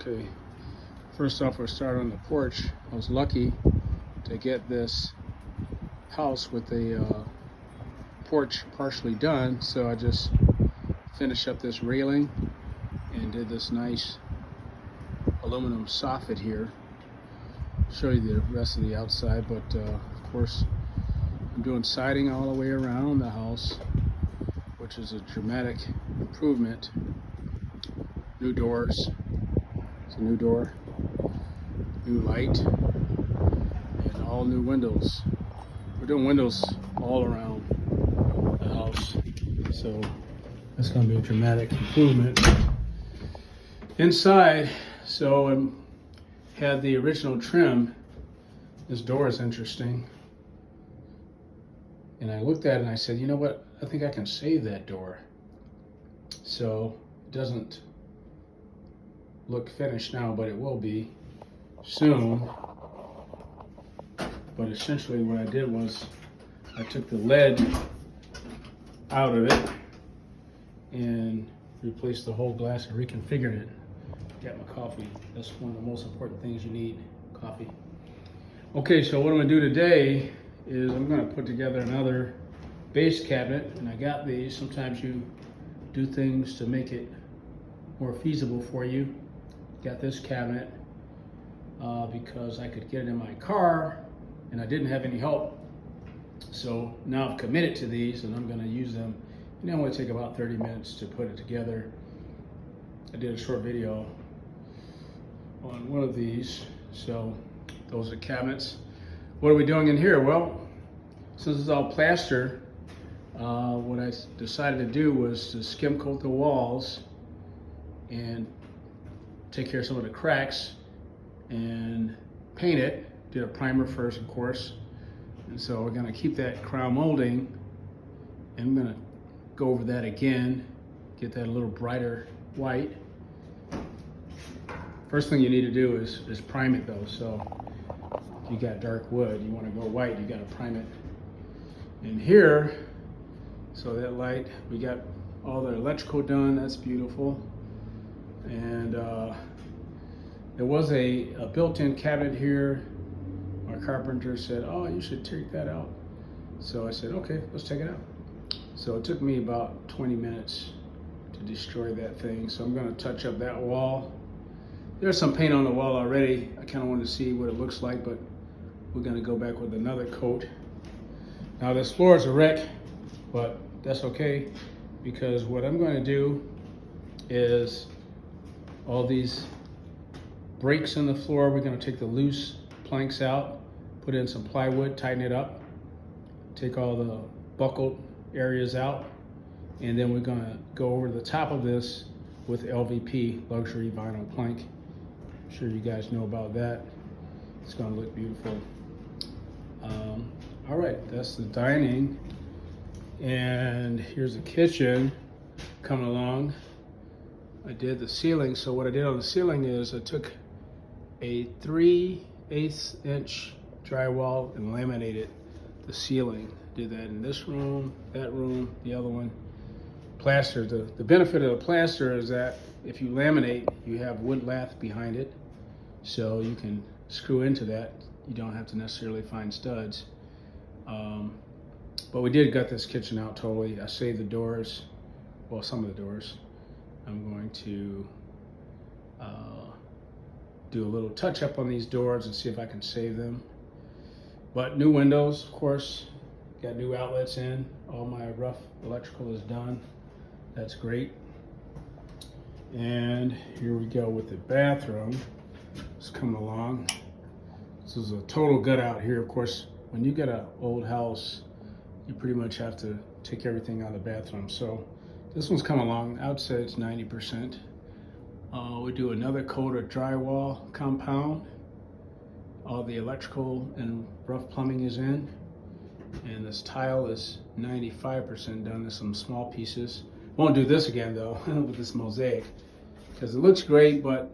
Okay, first off, we'll start on the porch. I was lucky to get this house with the porch partially done, so I just finished up this railing and did this nice aluminum soffit here. Show you the rest of the outside, but of course I'm doing siding all the way around the house, which is a dramatic improvement. New doors. It's a new door, new light, and all new windows. We're doing windows all around the house, so that's going to be a dramatic improvement. Inside, so I had the original trim. This door is interesting, and I looked at it and I said, you know what, I think I can save that door so it doesn't look finished now, but it will be soon. But essentially what I did was I took the lead out of it and replaced the whole glass and reconfigured it. Got my coffee. That's one of the most important things you need, coffee. Okay, so what I'm gonna do today is I'm gonna put together another base cabinet, and I got these. Sometimes you do things to make it more feasible for you. Got this cabinet because I could get it in my car and I didn't have any help. So now I've committed to these and I'm gonna use them. And they only take about 30 minutes to put it together. I did a short video on one of these. So those are cabinets. What are we doing in here? Well, since it's all plaster, what I decided to do was to skim coat the walls and take care of some of the cracks and paint it. Did a primer first, of course. And so we're gonna keep that crown molding, and I'm gonna go over that again, get that a little brighter white. First thing you need to do is prime it though. So if you got dark wood, you wanna go white, you gotta prime it. And here, so that light, we got all the electrical done, that's beautiful. And there was a built-in cabinet here. Our carpenter said, oh, you should take that out. So I said, okay, let's take it out. So it took me about 20 minutes to destroy that thing. So I'm gonna touch up that wall. There's some paint on the wall already. I kind of wanted to see what it looks like, but we're gonna go back with another coat. Now this floor is a wreck, but that's okay, because what I'm gonna do is all these breaks in the floor, we're gonna take the loose planks out, put in some plywood, tighten it up, take all the buckled areas out, and then we're gonna go over the top of this with LVP, luxury vinyl plank. I'm sure you guys know about that. It's gonna look beautiful. All right, that's the dining. And here's the kitchen coming along. I did the ceiling. So what I did on the ceiling is I took a 3/8 inch drywall and laminated the ceiling. Did that in this room, that room, the other one. Plaster. The benefit of the plaster is that if you laminate, you have wood lath behind it, so you can screw into that. You don't have to necessarily find studs. But we did gut this kitchen out totally. I saved the doors, well, some of the doors. I'm going to do a little touch up on these doors and see if I can save them. But new windows, of course, got new outlets in. All my rough electrical is done. That's great. And here we go with the bathroom. It's coming along. This is a total gut out here. Of course, when you get an old house, you pretty much have to take everything out of the bathroom. So this one's come along. I would say it's 90%. We do another coat of drywall compound. All the electrical and rough plumbing is in. And this tile is 95% done. There's some small pieces. Won't do this again though, with this mosaic, because it looks great, but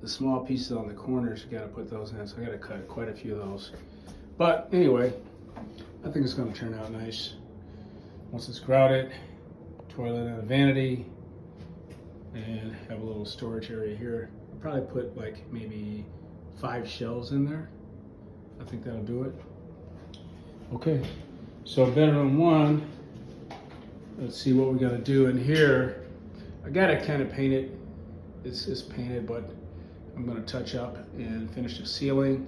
the small pieces on the corners, you gotta put those in. So I gotta cut quite a few of those. But anyway, I think it's gonna turn out nice. Once it's grouted, toilet and a vanity, and have a little storage area here. probably put like maybe 5 shelves in there. I think that'll do it. Okay, so bedroom 1, let's see what we gotta do in here. I gotta kind of paint it. It's painted, but I'm gonna touch up and finish the ceiling.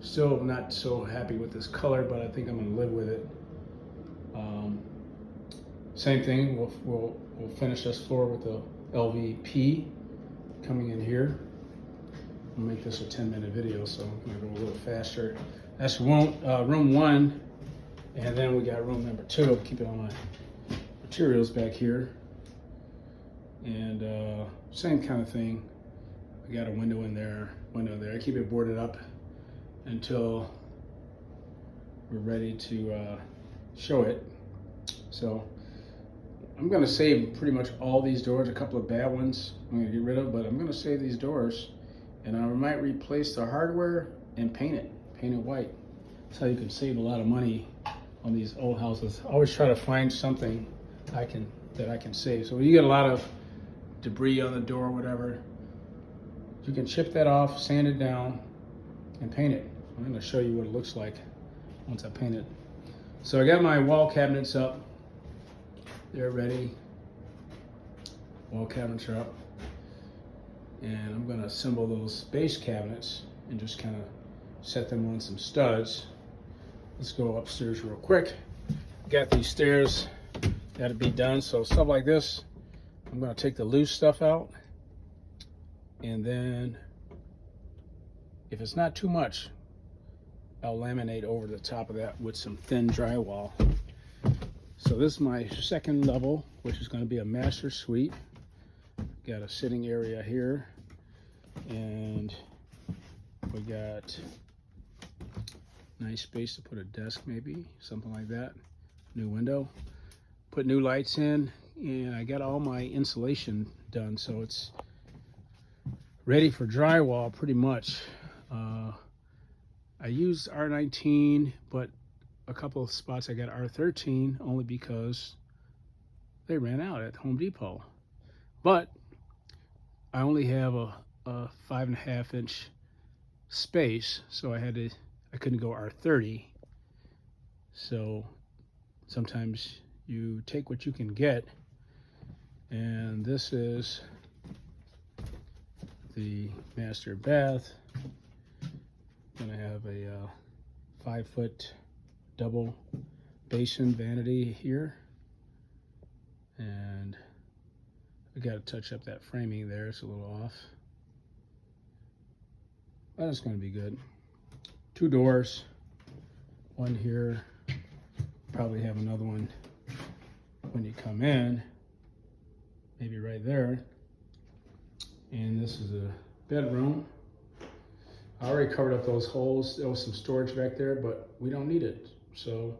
Still not so happy with this color, but I think I'm gonna live with it. Same thing, we'll finish this floor with the LVP coming in here. I'll make this a 10-minute video, so I'm gonna go a little faster. That's room 1, and then we got room number 2. I'll keep it on my materials back here. And same kind of thing. I got a window in there, I keep it boarded up until we're ready to show it. So I'm gonna save pretty much all these doors. A couple of bad ones I'm gonna get rid of, but I'm gonna save these doors, and I might replace the hardware and paint it white. That's how you can save a lot of money on these old houses. I always try to find something that I can save. So when you get a lot of debris on the door or whatever, you can chip that off, sand it down, and paint it. I'm gonna show you what it looks like once I paint it. So I got my wall cabinets up. They're ready. Wall cabinets are up. And I'm gonna assemble those base cabinets and just kind of set them on some studs. Let's go upstairs real quick. Got these stairs, gotta be done. So stuff like this, I'm gonna take the loose stuff out, and then if it's not too much, I'll laminate over the top of that with some thin drywall. So this is my second level, which is going to be a master suite. Got a sitting area here, and we got nice space to put a desk, maybe something like that. New window, put new lights in, and I got all my insulation done, so it's ready for drywall pretty much. I used R19, but a couple of spots I got R13 only because they ran out at Home Depot. But I only have a 5.5-inch space, so I couldn't go R30. So sometimes you take what you can get, and this is the master bath. Gonna have a 5-foot double basin vanity here, and I got to touch up that framing there. It's a little off, but it's going to be good. 2 doors, one here, probably have another one when you come in, maybe right there. And this is a bedroom. I already covered up those holes. There was some storage back there, but we don't need it, so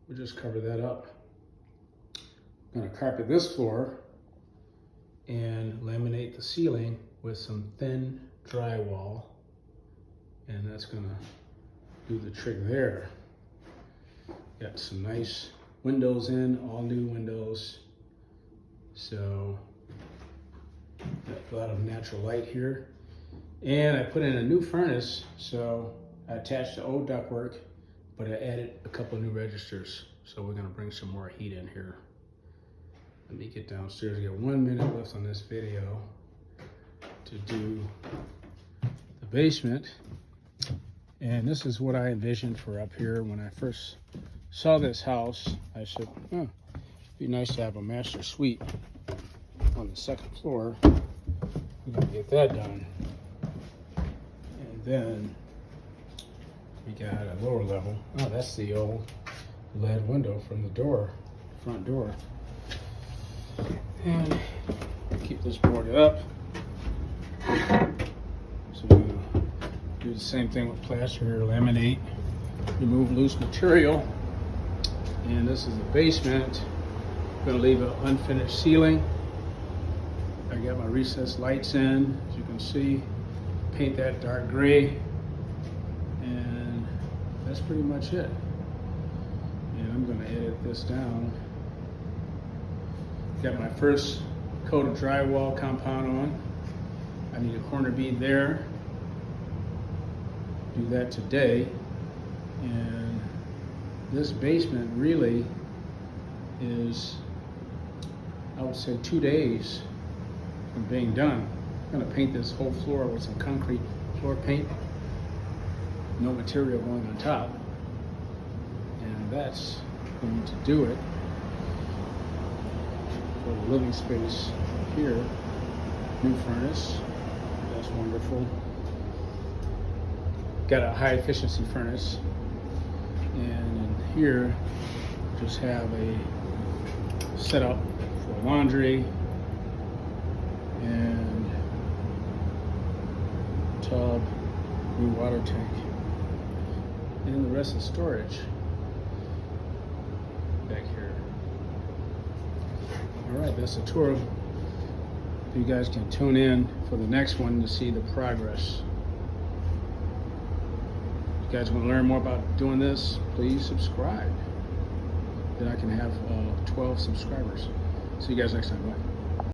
we'll just cover that up. I'm gonna carpet this floor and laminate the ceiling with some thin drywall, and that's gonna do the trick there. Got some nice windows in, all new windows, so got a lot of natural light here. And I put in a new furnace, so I attached the old ductwork, but I added a couple of new registers. So we're gonna bring some more heat in here. Let me get downstairs. I got 1 minute left on this video to do the basement. And this is what I envisioned for up here. When I first saw this house, I said, it'd be nice to have a master suite on the 2nd floor. We're gonna get that done. Then we got a lower level. Oh, that's the old lead window from the door, front door. And keep this boarded up. So we're gonna do the same thing with plaster here, laminate, remove loose material. And this is the basement. I'm gonna leave an unfinished ceiling. I got my recessed lights in, as you can see. Paint that dark gray, and that's pretty much it. And I'm going to edit this down. Got my first coat of drywall compound on. I need a corner bead there. Do that today. And this basement really is, I would say, 2 days from being done. I'm gonna paint this whole floor with some concrete floor paint. No material going on top. And that's going to do it for the living space here. New furnace, that's wonderful. Got a high efficiency furnace. And in here, just have a setup for laundry and tub, new water tank, and the rest is storage back here. All right, that's a tour. You guys can tune in for the next one to see the progress. If you guys want to learn more about doing this, please subscribe. Then I can have 12 subscribers. See you guys next time. Bye.